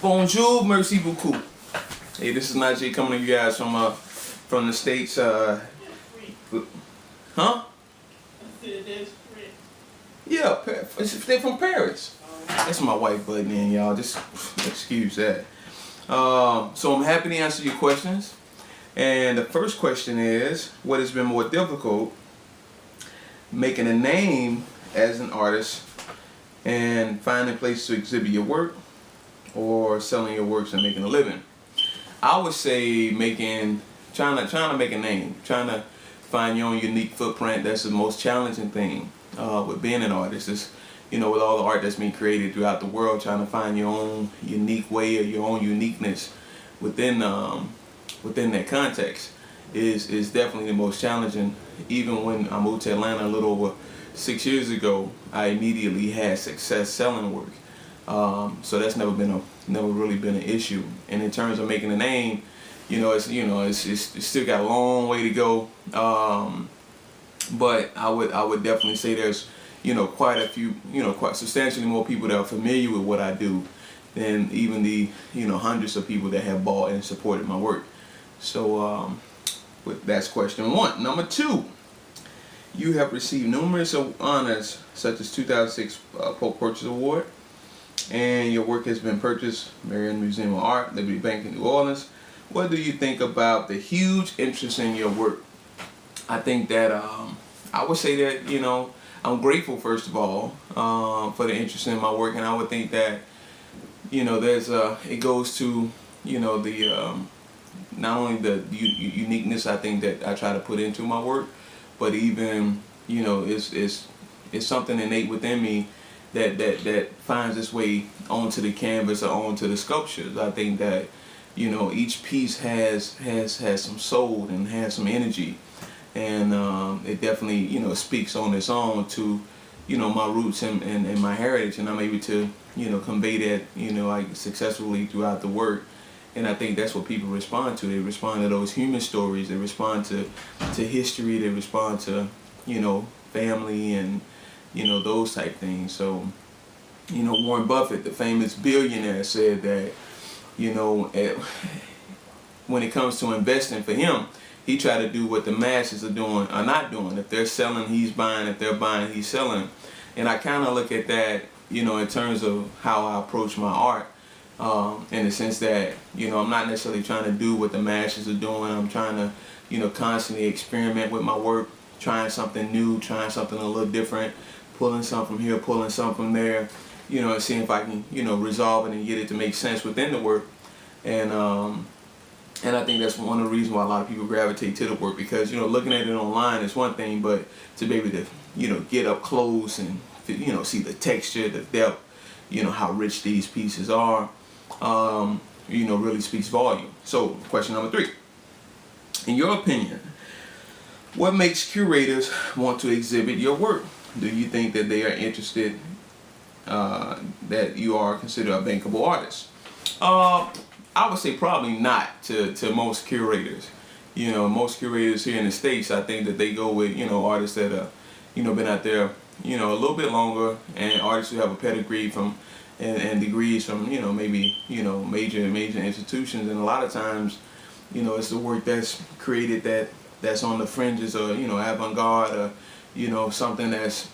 Bonjour, merci beaucoup. Hey, this is Najee coming to you guys from the States. Huh? Yeah, they're from Paris. That's my wife butting in, y'all. Just excuse that. So I'm happy to answer your questions. And the first question is, what has been more difficult, making a name as an artist and finding a place to exhibit your work, or selling your works and making a living? I would say trying to make a name, trying to find your own unique footprint. That's the most challenging thing with being an artist. Is, with all the art that's being created throughout the world, trying to find your own unique way or your own uniqueness within that context is definitely the most challenging. Even when I moved to Atlanta a little over 6 years ago, I immediately had success selling work. So that's never really been an issue. And in terms of making a name, it's still got a long way to go. But I would definitely say there's quite a few, quite substantially more people that are familiar with what I do than even the hundreds of people that have bought and supported my work. So that's question one. Number two, you have received numerous honors such as 2006 Polk Purchase Award, and your work has been purchased Marietta Museum of Art, Liberty Bank in New Orleans. What do you think about the huge interest in your work? I think that I would say that I'm grateful, first of all, for the interest in my work, and I would think that there's it goes to the not only the uniqueness I think that I try to put into my work, but even it's something innate within me that finds its way onto the canvas or onto the sculptures. I think that each piece has some soul and has some energy, and it definitely speaks on its own to my roots and my heritage, and I'm able to convey that successfully throughout the work. And I think that's what people respond to. They respond to those human stories. They respond to history. They respond to family and those type things. So Warren Buffett, the famous billionaire, said that when it comes to investing for him, he tried to do what the masses are doing or not doing. If they're selling, he's buying. If they're buying, he's selling. And I kind of look at that in terms of how I approach my art. In the sense that I'm not necessarily trying to do what the masses are doing. I'm trying to constantly experiment with my work, trying something new, trying something a little different, pulling some from here, pulling some from there, and seeing if I can resolve it and get it to make sense within the work. And I think that's one of the reasons why a lot of people gravitate to the work, because looking at it online is one thing, but to be able to get up close and see the texture, the depth, how rich these pieces are, really speaks volume. So question number three, in your opinion, what makes curators want to exhibit your work? Do you think that they are interested, that you are considered a bankable artist? I would say probably not to most curators. Most curators here in the States, I think that they go with artists that are been out there a little bit longer, and artists who have a pedigree from and degrees from maybe major institutions. And a lot of times it's the work that's created that's on the fringes, or avant-garde, or something that's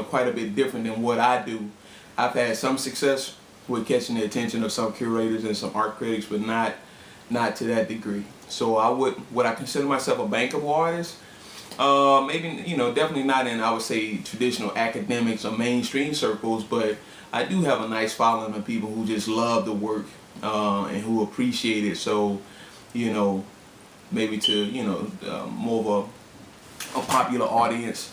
quite a bit different than what I do. I've had some success with catching the attention of some curators and some art critics, but not to that degree. So would I consider myself a bankable artist? Maybe definitely not in, I would say, traditional academics or mainstream circles, but I do have a nice following of people who just love the work and who appreciate it. So maybe to more of a popular audience,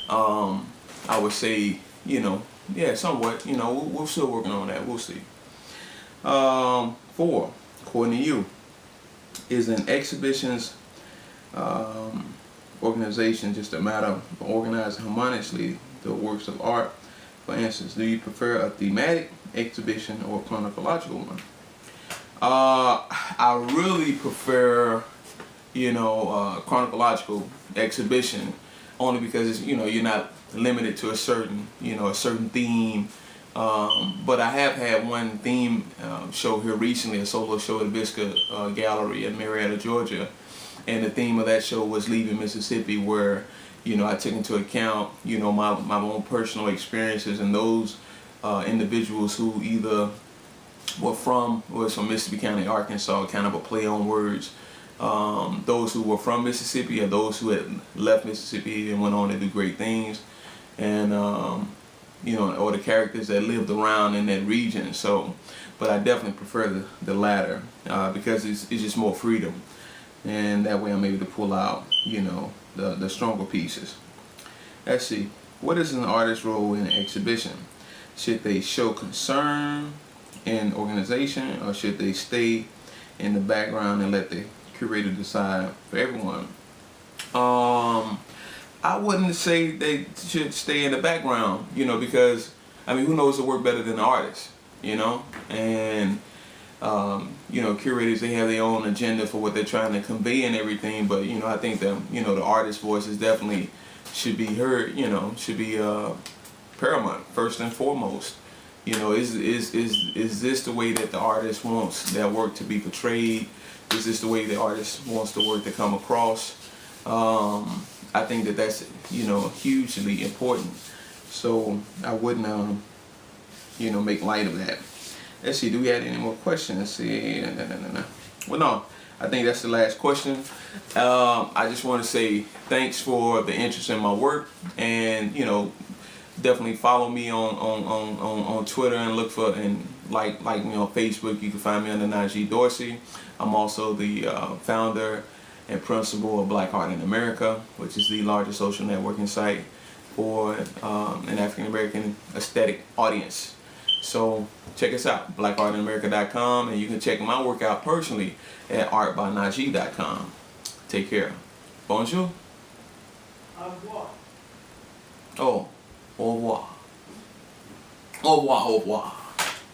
I would say yeah, somewhat. We're still working on that. We'll see. 4, according to you, is an exhibition's organization just a matter of organizing harmoniously the works of art? For instance, do you prefer a thematic exhibition or a chronological one? I really prefer a chronological exhibition, only because it's, you're not limited to a certain theme But I have had one theme show here recently, a solo show at Visca Gallery in Marietta, Georgia. And the theme of that show was Leaving Mississippi, where, you know, I took into account, you know, my own personal experiences and those individuals who either was from Mississippi County, Arkansas, kind of a play on words. Those who were from Mississippi or those who had left Mississippi and went on to do great things. And, you know, or the characters that lived around in that region. So, but I definitely prefer the latter because it's just more freedom. And that way I'm able to pull out, you know, the stronger pieces. Let's see. What is an artist's role in an exhibition? Should they show concern in organization, or should they stay in the background and let the curator decide for everyone? I wouldn't say they should stay in the background, you know, because, I mean, who knows the work better than the artist, you know? And, you know, curators, they have their own agenda for what they're trying to convey and everything, but, you know, I think that, you know, the artist's voice is definitely should be heard, you know, should be paramount, first and foremost. You know, is this the way that the artist wants that work to be portrayed? Is this the way the artist wants the work to come across? I think that that's, you know, hugely important. So I wouldn't, you know, make light of that. Let's see, do we have any more questions? Let's see. Well, no, I think that's the last question. I just want to say thanks for the interest in my work, and, you know, definitely follow me on Twitter and look for and like me on Facebook. You can find me under Najee Dorsey. I'm also the founder and principal of Black Art in America, which is the largest social networking site for an African American aesthetic audience. So check us out, blackartinamerica.com, and you can check my work out personally at artbynajee.com. Take care. Bonjour. Au revoir. Oh, au revoir. Au revoir, au revoir.